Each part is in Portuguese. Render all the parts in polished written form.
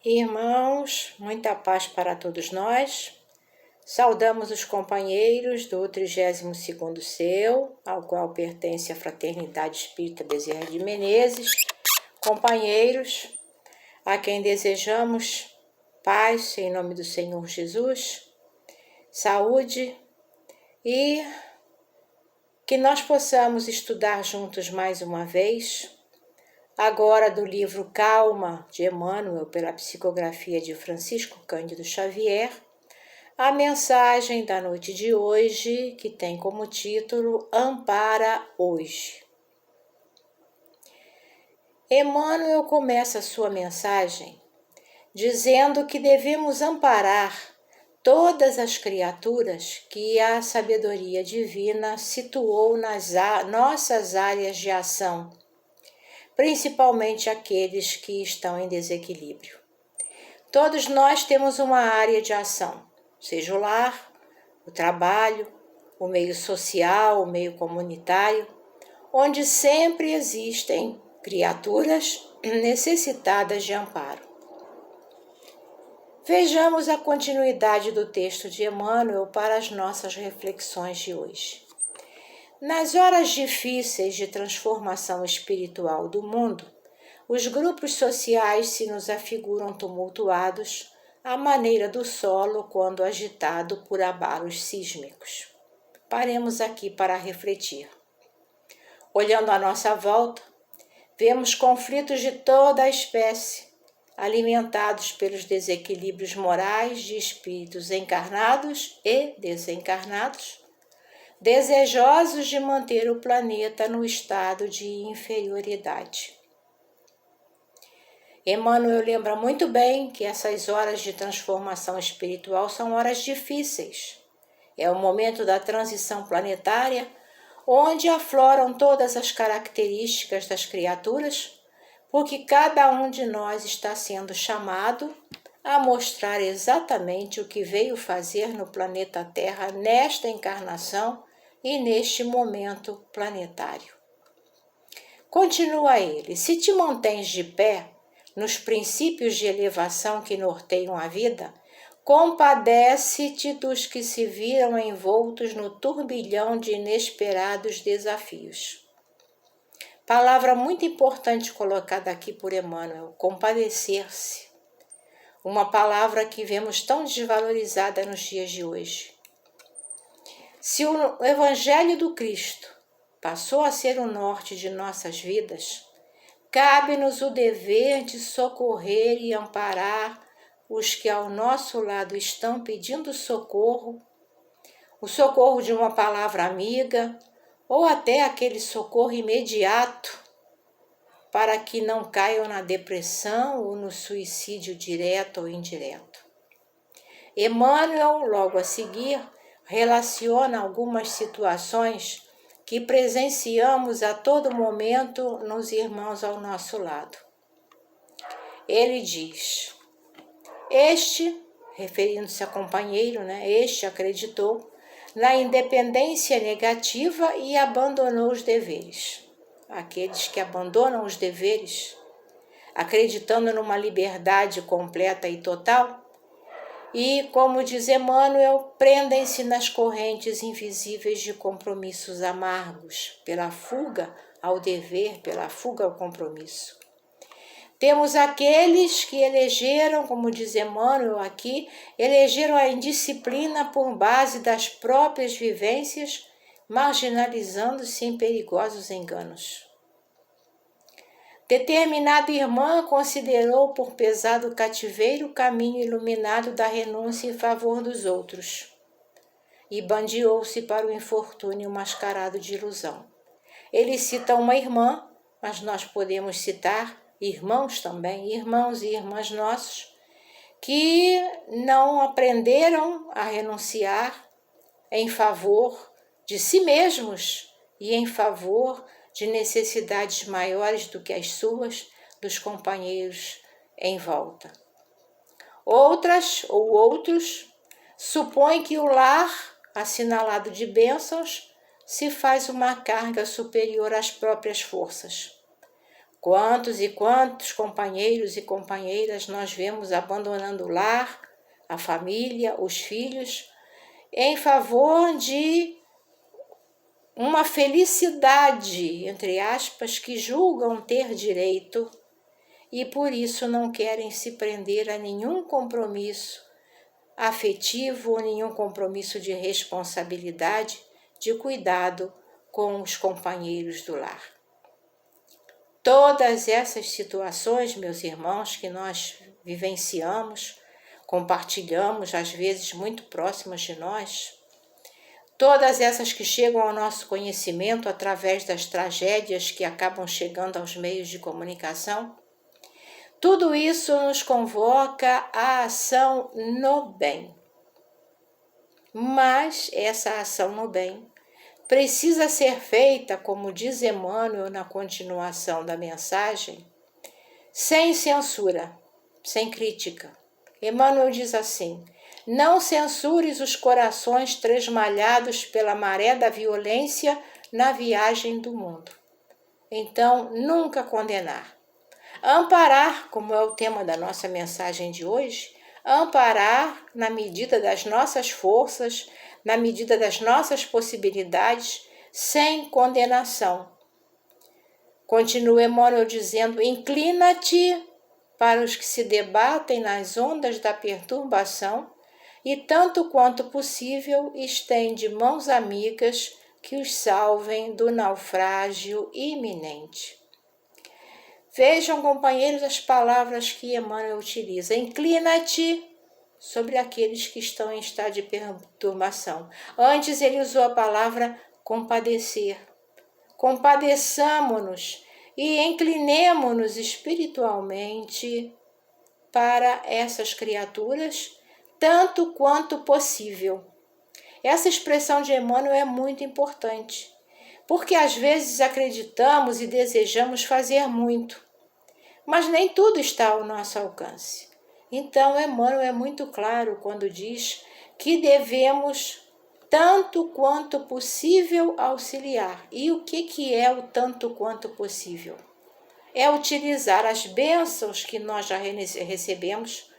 Irmãos, muita paz para todos nós. Saudamos os companheiros do 32º CEU, ao qual pertence a Fraternidade Espírita Bezerra de Menezes, companheiros a quem desejamos paz em nome do Senhor Jesus, saúde e que nós possamos estudar juntos mais uma vez, agora do livro Calma, de Emmanuel, pela psicografia de Francisco Cândido Xavier, a mensagem da noite de hoje, que tem como título Ampara Hoje. Emmanuel começa sua mensagem dizendo que devemos amparar todas as criaturas que a sabedoria divina situou nas nossas áreas de ação, principalmente aqueles que estão em desequilíbrio. Todos nós temos uma área de ação, seja o lar, o trabalho, o meio social, o meio comunitário, onde sempre existem criaturas necessitadas de amparo. Vejamos a continuidade do texto de Emmanuel para as nossas reflexões de hoje. Nas horas difíceis de transformação espiritual do mundo, os grupos sociais se nos afiguram tumultuados à maneira do solo quando agitado por abalos sísmicos. Paremos aqui para refletir. Olhando à nossa volta, vemos conflitos de toda a espécie, alimentados pelos desequilíbrios morais de espíritos encarnados e desencarnados, desejosos de manter o planeta no estado de inferioridade. Emmanuel lembra muito bem que essas horas de transformação espiritual são horas difíceis. É o momento da transição planetária, onde afloram todas as características das criaturas, porque cada um de nós está sendo chamado a mostrar exatamente o que veio fazer no planeta Terra nesta encarnação e neste momento planetário. Continua ele: se te mantens de pé nos princípios de elevação que norteiam a vida, compadece-te dos que se viram envoltos no turbilhão de inesperados desafios. Palavra muito importante colocada aqui por Emmanuel, compadecer-se. Uma palavra que vemos tão desvalorizada nos dias de hoje. Se o Evangelho do Cristo passou a ser o norte de nossas vidas, cabe-nos o dever de socorrer e amparar os que ao nosso lado estão pedindo socorro, o socorro de uma palavra amiga, ou até aquele socorro imediato, para que não caiam na depressão ou no suicídio direto ou indireto. Emmanuel, logo a seguir, relaciona algumas situações que presenciamos a todo momento nos irmãos ao nosso lado. Ele diz: este, referindo-se a companheiro, este acreditou na independência negativa e abandonou os deveres. Aqueles que abandonam os deveres, acreditando numa liberdade completa e total, e, como diz Emmanuel, prendem-se nas correntes invisíveis de compromissos amargos, pela fuga ao dever, pela fuga ao compromisso. Temos aqueles que elegeram, como diz Emmanuel aqui, elegeram a indisciplina por base das próprias vivências, marginalizando-se em perigosos enganos. Determinada irmã considerou por pesado cativeiro o caminho iluminado da renúncia em favor dos outros e bandeou-se para o infortúnio mascarado de ilusão. Ele cita uma irmã, mas nós podemos citar irmãos também, irmãos e irmãs nossos, que não aprenderam a renunciar em favor de si mesmos e em favor de necessidades maiores do que as suas, dos companheiros em volta. Outras ou outros supõem que o lar, assinalado de bênçãos, se faz uma carga superior às próprias forças. Quantos e quantos companheiros e companheiras nós vemos abandonando o lar, a família, os filhos, em favor de uma felicidade, entre aspas, que julgam ter direito e por isso não querem se prender a nenhum compromisso afetivo ou nenhum compromisso de responsabilidade, de cuidado com os companheiros do lar. Todas essas situações, meus irmãos, que nós vivenciamos, compartilhamos, às vezes muito próximas de nós, todas essas que chegam ao nosso conhecimento através das tragédias que acabam chegando aos meios de comunicação, tudo isso nos convoca à ação no bem. Mas essa ação no bem precisa ser feita, como diz Emmanuel na continuação da mensagem, sem censura, sem crítica. Emmanuel diz assim: não censures os corações tresmalhados pela maré da violência na viagem do mundo. Então, nunca condenar. Amparar, como é o tema da nossa mensagem de hoje, amparar na medida das nossas forças, na medida das nossas possibilidades, sem condenação. Continua Emmanuel dizendo: inclina-te para os que se debatem nas ondas da perturbação e, tanto quanto possível, estende mãos amigas que os salvem do naufrágio iminente. Vejam, companheiros, as palavras que Emmanuel utiliza. Inclina-te sobre aqueles que estão em estado de perturbação. Antes ele usou a palavra compadecer. Compadeçamo-nos e inclinemo-nos espiritualmente para essas criaturas, tanto quanto possível. Essa expressão de Emmanuel é muito importante, porque às vezes acreditamos e desejamos fazer muito, mas nem tudo está ao nosso alcance. Então, Emmanuel é muito claro quando diz que devemos, tanto quanto possível, auxiliar. E o que é o tanto quanto possível? É utilizar as bênçãos que nós já recebemos,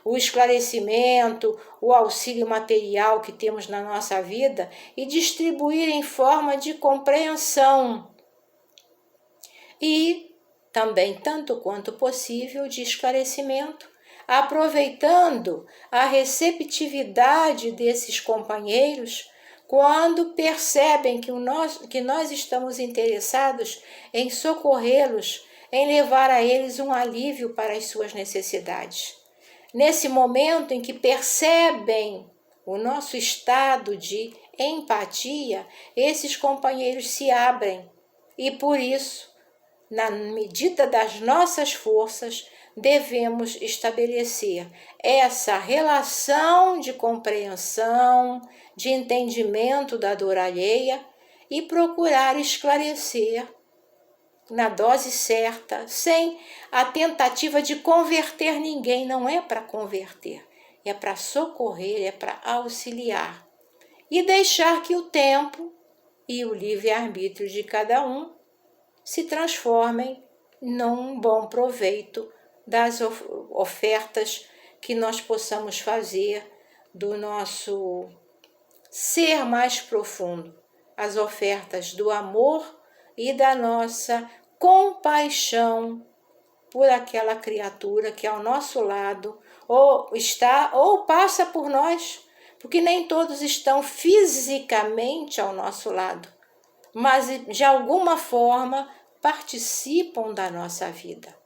o esclarecimento, o auxílio material que temos na nossa vida e distribuir em forma de compreensão. E também, tanto quanto possível, de esclarecimento, aproveitando a receptividade desses companheiros quando percebem que nós estamos interessados em socorrê-los, em levar a eles um alívio para as suas necessidades. Nesse momento em que percebem o nosso estado de empatia, esses companheiros se abrem e, por isso, na medida das nossas forças, devemos estabelecer essa relação de compreensão, de entendimento da dor alheia e procurar esclarecer na dose certa, sem a tentativa de converter ninguém. Não é para converter, é para socorrer, é para auxiliar. E deixar que o tempo e o livre-arbítrio de cada um se transformem num bom proveito das ofertas que nós possamos fazer do nosso ser mais profundo, as ofertas do amor e da nossa compaixão por aquela criatura que ao nosso lado ou está ou passa por nós, porque nem todos estão fisicamente ao nosso lado, mas de alguma forma participam da nossa vida.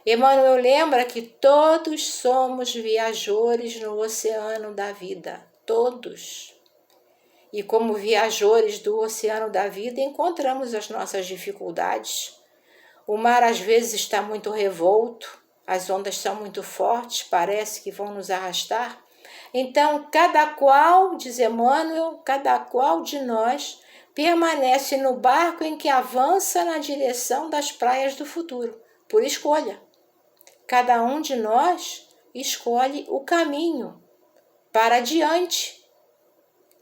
Emmanuel lembra que todos somos viajores no oceano da vida, todos. E como viajores do oceano da vida, encontramos as nossas dificuldades. O mar às vezes está muito revolto, as ondas são muito fortes, parece que vão nos arrastar. Então, cada qual, diz Emmanuel, cada qual de nós permanece no barco em que avança na direção das praias do futuro, por escolha. Cada um de nós escolhe o caminho para adiante.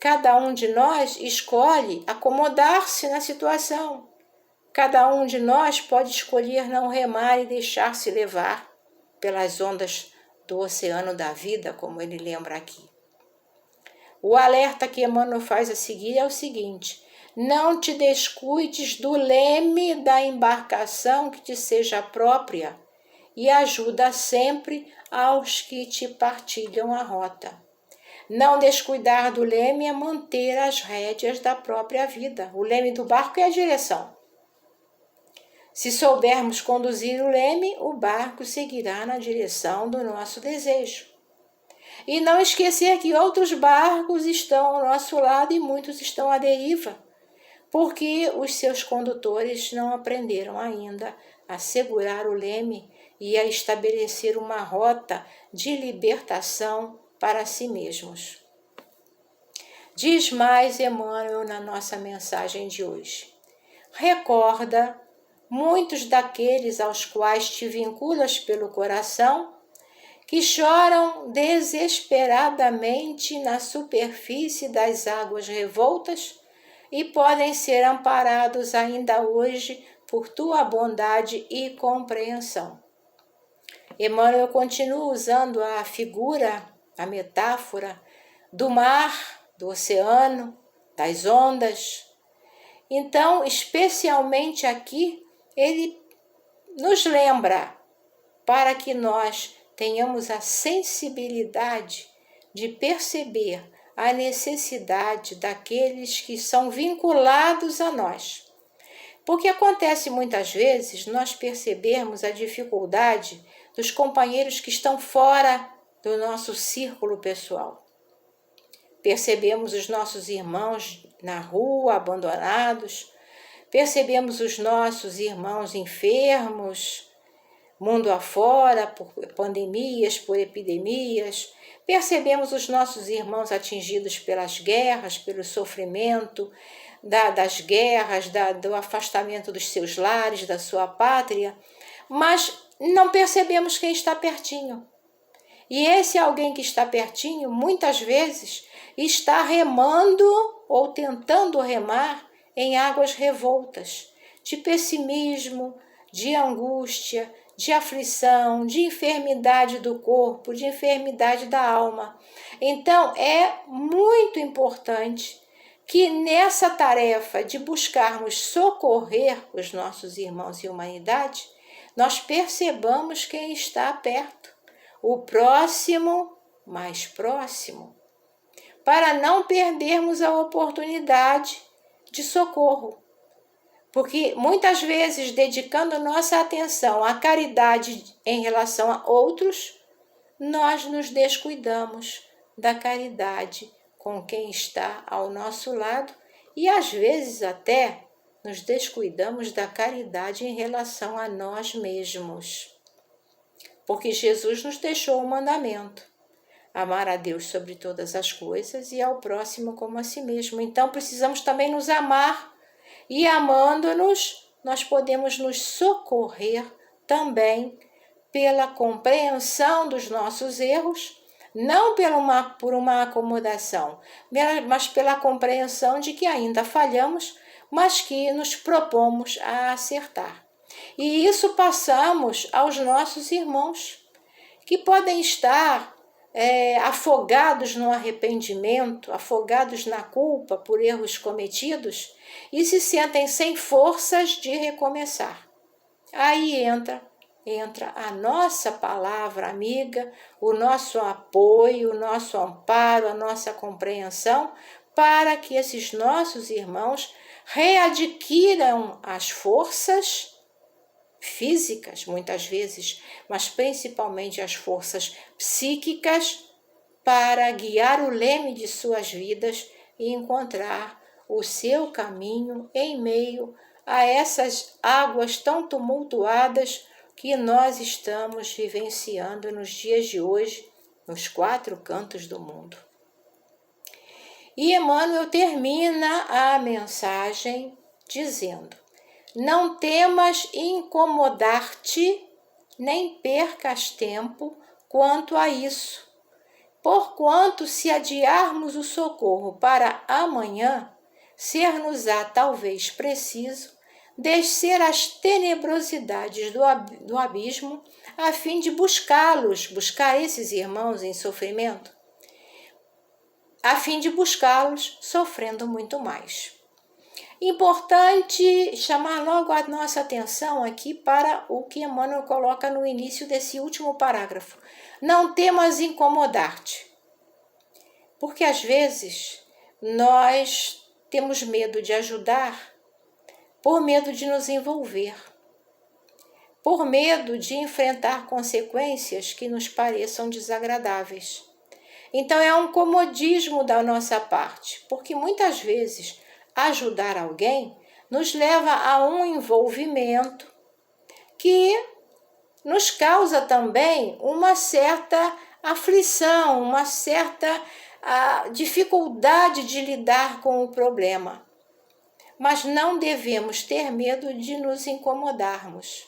Cada um de nós escolhe acomodar-se na situação. cada um de nós pode escolher não remar e deixar-se levar pelas ondas do oceano da vida, como ele lembra aqui. O alerta que Emmanuel faz a seguir é o seguinte: não te descuides do leme da embarcação que te seja própria e ajuda sempre aos que te partilham a rota. Não descuidar do leme é manter as rédeas da própria vida. O leme do barco é a direção. Se soubermos conduzir o leme, o barco seguirá na direção do nosso desejo. E não esquecer que outros barcos estão ao nosso lado e muitos estão à deriva, porque os seus condutores não aprenderam ainda a segurar o leme e a estabelecer uma rota de libertação para si mesmos. Diz mais Emmanuel na nossa mensagem de hoje. Recorda muitos daqueles aos quais te vinculas pelo coração, que choram desesperadamente na superfície das águas revoltas e podem ser amparados ainda hoje por tua bondade e compreensão. Emmanuel continua usando a figura, a metáfora do mar, do oceano, das ondas. Então, especialmente aqui, ele nos lembra para que nós tenhamos a sensibilidade de perceber a necessidade daqueles que são vinculados a nós. Porque acontece muitas vezes nós percebermos a dificuldade dos companheiros que estão fora do nosso círculo pessoal. Percebemos os nossos irmãos na rua, abandonados, percebemos os nossos irmãos enfermos, mundo afora, por pandemias, por epidemias, percebemos os nossos irmãos atingidos pelas guerras, pelo sofrimento das guerras, do afastamento dos seus lares, da sua pátria, mas não percebemos quem está pertinho. E esse alguém que está pertinho, muitas vezes, está remando ou tentando remar em águas revoltas, de pessimismo, de angústia, de aflição, de enfermidade do corpo, de enfermidade da alma. Então, é muito importante que nessa tarefa de buscarmos socorrer os nossos irmãos e humanidade, nós percebamos quem está perto, o próximo mais próximo, para não perdermos a oportunidade de socorro. Porque muitas vezes, dedicando nossa atenção à caridade em relação a outros, nós nos descuidamos da caridade com quem está ao nosso lado e às vezes até nos descuidamos da caridade em relação a nós mesmos. Porque Jesus nos deixou um mandamento: amar a Deus sobre todas as coisas e ao próximo como a si mesmo. Então precisamos também nos amar. E amando-nos, nós podemos nos socorrer também pela compreensão dos nossos erros, não por uma acomodação, mas pela compreensão de que ainda falhamos, mas que nos propomos a acertar. E isso passamos aos nossos irmãos, que podem estar afogados no arrependimento, afogados na culpa por erros cometidos e se sentem sem forças de recomeçar. Aí entra a nossa palavra amiga, o nosso apoio, o nosso amparo, a nossa compreensão, para que esses nossos irmãos readquiram as forças físicas, muitas vezes, mas principalmente as forças psíquicas, para guiar o leme de suas vidas e encontrar o seu caminho em meio a essas águas tão tumultuadas que nós estamos vivenciando nos dias de hoje, nos 4 cantos do mundo. E Emmanuel termina a mensagem dizendo: não temas incomodar-te, nem percas tempo quanto a isso, porquanto se adiarmos o socorro para amanhã, ser-nos-á talvez preciso descer às tenebrosidades do abismo, a fim de buscar esses irmãos em sofrimento, a fim de buscá-los sofrendo muito mais. Importante chamar logo a nossa atenção aqui para o que Emmanuel coloca no início desse último parágrafo. Não temas incomodar-te. Porque às vezes nós temos medo de ajudar por medo de nos envolver, por medo de enfrentar consequências que nos pareçam desagradáveis. Então é um comodismo da nossa parte, porque muitas vezes ajudar alguém nos leva a um envolvimento que nos causa também uma certa aflição, uma certa dificuldade de lidar com o problema. Mas não devemos ter medo de nos incomodarmos.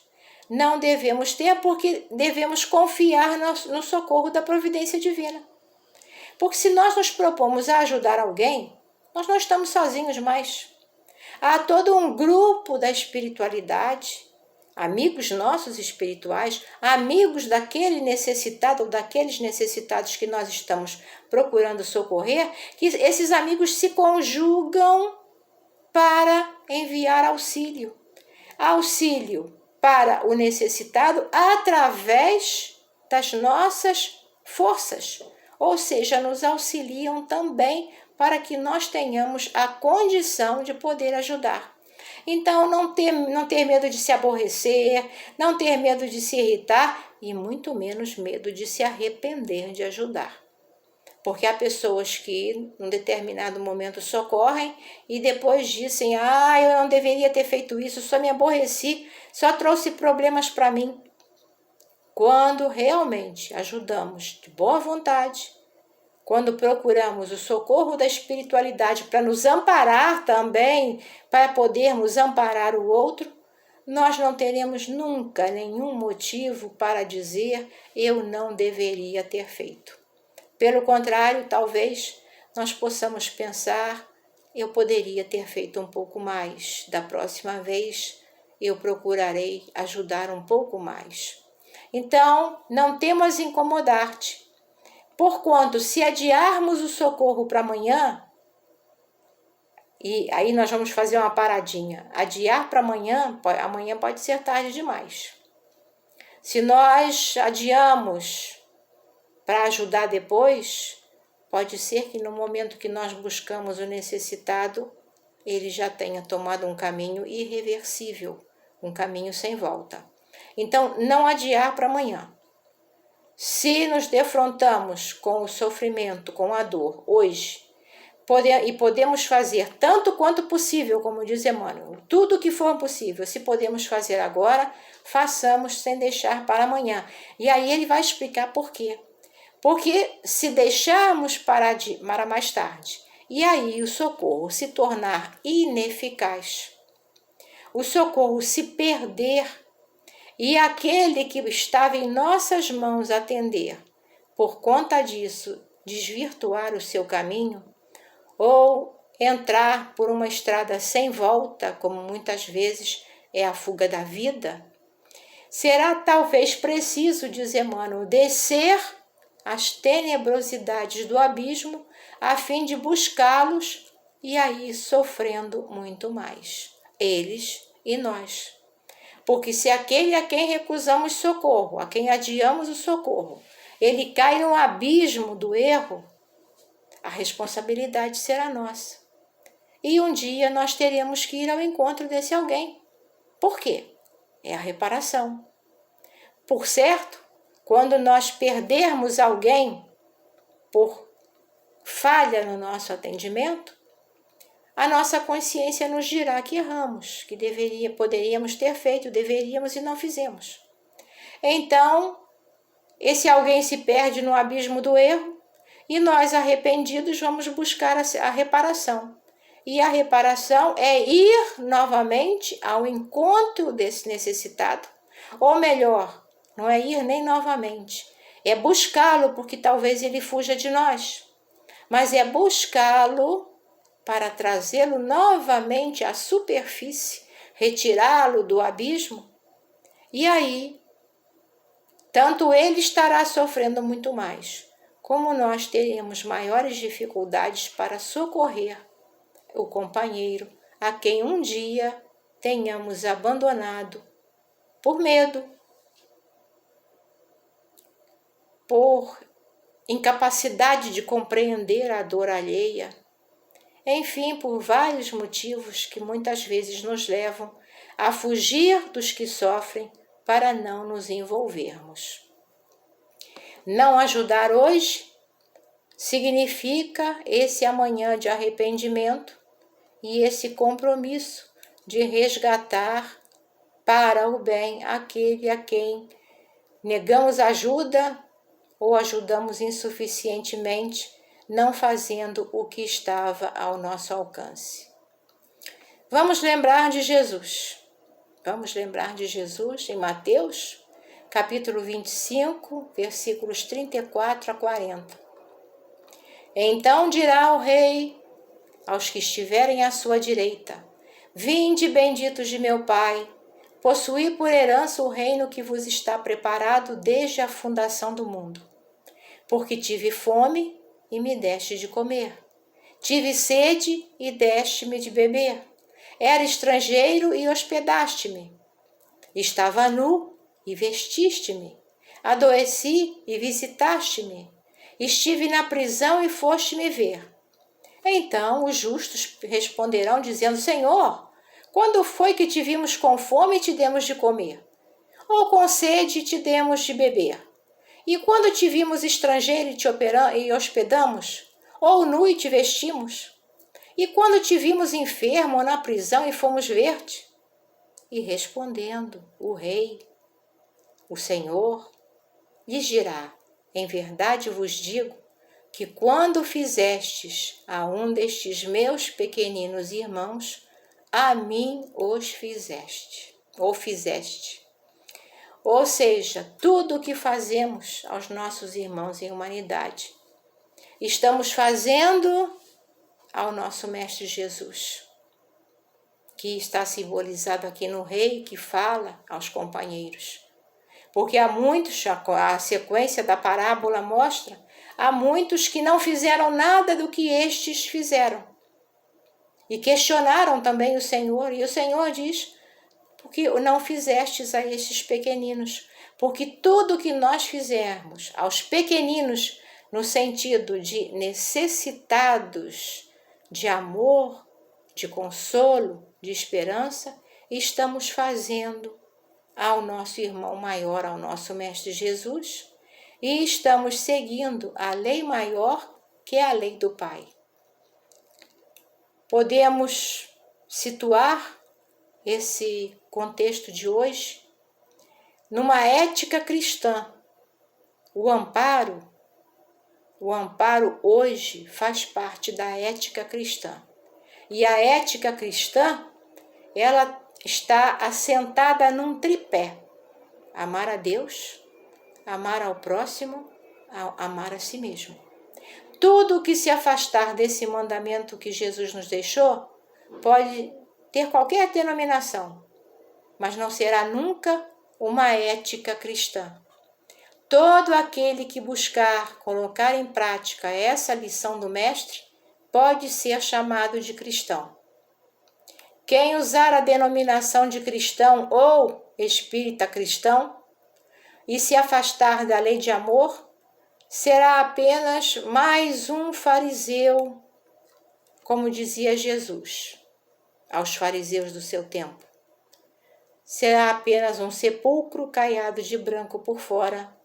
Não devemos ter, porque devemos confiar no socorro da providência divina. Porque se nós nos propomos a ajudar alguém, nós não estamos sozinhos mais. Há todo um grupo da espiritualidade, amigos nossos espirituais, amigos daquele necessitado ou daqueles necessitados que nós estamos procurando socorrer, que esses amigos se conjugam para enviar auxílio. Auxílio para o necessitado através das nossas forças, ou seja, nos auxiliam também para que nós tenhamos a condição de poder ajudar. Então, não ter medo de se aborrecer, não ter medo de se irritar e muito menos medo de se arrepender de ajudar. Porque há pessoas que, num determinado momento, socorrem e depois dizem: eu não deveria ter feito isso, só me aborreci, só trouxe problemas para mim. Quando realmente ajudamos de boa vontade, quando procuramos o socorro da espiritualidade para nos amparar também, para podermos amparar o outro, nós não teremos nunca nenhum motivo para dizer: eu não deveria ter feito. Pelo contrário, talvez nós possamos pensar: eu poderia ter feito um pouco mais, da próxima vez eu procurarei ajudar um pouco mais. Então, não temas incomodar-te. Porquanto, se adiarmos o socorro para amanhã, e aí nós vamos fazer uma paradinha, adiar para amanhã pode ser tarde demais. Se nós adiamos para ajudar depois, pode ser que no momento que nós buscamos o necessitado, ele já tenha tomado um caminho irreversível, um caminho sem volta. Então, não adiar para amanhã. Se nos defrontamos com o sofrimento, com a dor, hoje, e podemos fazer tanto quanto possível, como diz Emmanuel, tudo o que for possível, se podemos fazer agora, façamos sem deixar para amanhã. E aí ele vai explicar por quê. Porque se deixarmos para mais tarde, e aí o socorro se tornar ineficaz, o socorro se perder, e aquele que estava em nossas mãos atender, por conta disso, desvirtuar o seu caminho, ou entrar por uma estrada sem volta, como muitas vezes é a fuga da vida, será talvez preciso, diz Emmanuel, descer as tenebrosidades do abismo, a fim de buscá-los, e aí sofrendo muito mais, eles e nós. Porque se aquele a quem recusamos socorro, a quem adiamos o socorro, ele cai no abismo do erro, a responsabilidade será nossa. E um dia nós teremos que ir ao encontro desse alguém. Por quê? É a reparação. Por certo, quando nós perdermos alguém por falha no nosso atendimento, a nossa consciência nos dirá que erramos, que poderíamos ter feito, deveríamos e não fizemos. Então, esse alguém se perde no abismo do erro e nós, arrependidos, vamos buscar a reparação. E a reparação é ir novamente ao encontro desse necessitado. Ou melhor, não é ir nem novamente, é buscá-lo, porque talvez ele fuja de nós. Mas é buscá-lo para trazê-lo novamente à superfície, retirá-lo do abismo? E aí, tanto ele estará sofrendo muito mais, como nós teremos maiores dificuldades para socorrer o companheiro a quem um dia tenhamos abandonado por medo, por incapacidade de compreender a dor alheia, enfim, por vários motivos que muitas vezes nos levam a fugir dos que sofrem para não nos envolvermos. Não ajudar hoje significa esse amanhã de arrependimento e esse compromisso de resgatar para o bem aquele a quem negamos ajuda ou ajudamos insuficientemente, não fazendo o que estava ao nosso alcance. Vamos lembrar de Jesus. Vamos lembrar de Jesus em Mateus, capítulo 25, versículos 34 a 40. Então dirá o rei aos que estiverem à sua direita: Vinde, benditos de meu Pai, possuí por herança o reino que vos está preparado desde a fundação do mundo. Porque tive fome e me deste de comer. Tive sede e deste-me de beber. Era estrangeiro e hospedaste-me. Estava nu e vestiste-me. Adoeci e visitaste-me. Estive na prisão e foste-me ver. Então os justos responderão dizendo: Senhor, quando foi que te vimos com fome e te demos de comer? Ou com sede e te demos de beber? E quando te vimos estrangeiro e hospedamos? Ou nu e te vestimos? E quando te vimos enfermo ou na prisão e fomos ver-te? E respondendo o rei, o Senhor, lhes dirá: Em verdade vos digo que quando fizestes a um destes meus pequeninos irmãos, a mim os fizeste. Ou seja, tudo o que fazemos aos nossos irmãos em humanidade, estamos fazendo ao nosso Mestre Jesus, que está simbolizado aqui no rei que fala aos companheiros. Porque há muitos, a sequência da parábola mostra, há muitos que não fizeram nada do que estes fizeram. E questionaram também o Senhor, e o Senhor diz: porque não fizestes a estes pequeninos? Porque tudo que nós fizermos aos pequeninos, no sentido de necessitados de amor, de consolo, de esperança, estamos fazendo ao nosso irmão maior, ao nosso Mestre Jesus, e estamos seguindo a lei maior, que é a lei do Pai. Podemos situar esse contexto de hoje numa ética cristã. O amparo hoje faz parte da ética cristã. E a ética cristã, ela está assentada num tripé: amar a Deus, amar ao próximo, amar a si mesmo. Tudo que se afastar desse mandamento que Jesus nos deixou pode ter qualquer denominação, mas não será nunca uma ética cristã. Todo aquele que buscar colocar em prática essa lição do Mestre pode ser chamado de cristão. Quem usar a denominação de cristão ou espírita cristão e se afastar da lei de amor, será apenas mais um fariseu, como dizia Jesus aos fariseus do seu tempo. Será apenas um sepulcro caiado de branco por fora,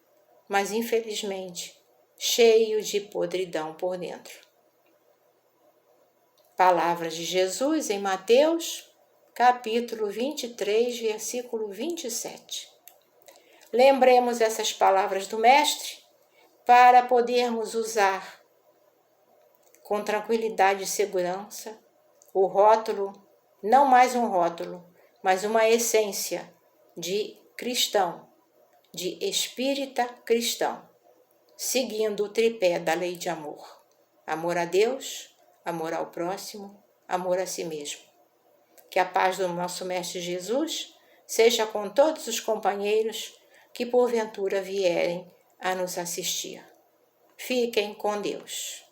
mas infelizmente cheio de podridão por dentro. Palavras de Jesus em Mateus, capítulo 23, versículo 27. Lembremos essas palavras do Mestre para podermos usar com tranquilidade e segurança o rótulo, não mais um rótulo, mas uma essência de cristão, de espírita cristão, seguindo o tripé da lei de amor. Amor a Deus, amor ao próximo, amor a si mesmo. Que a paz do nosso Mestre Jesus seja com todos os companheiros que porventura vierem a nos assistir. Fiquem com Deus.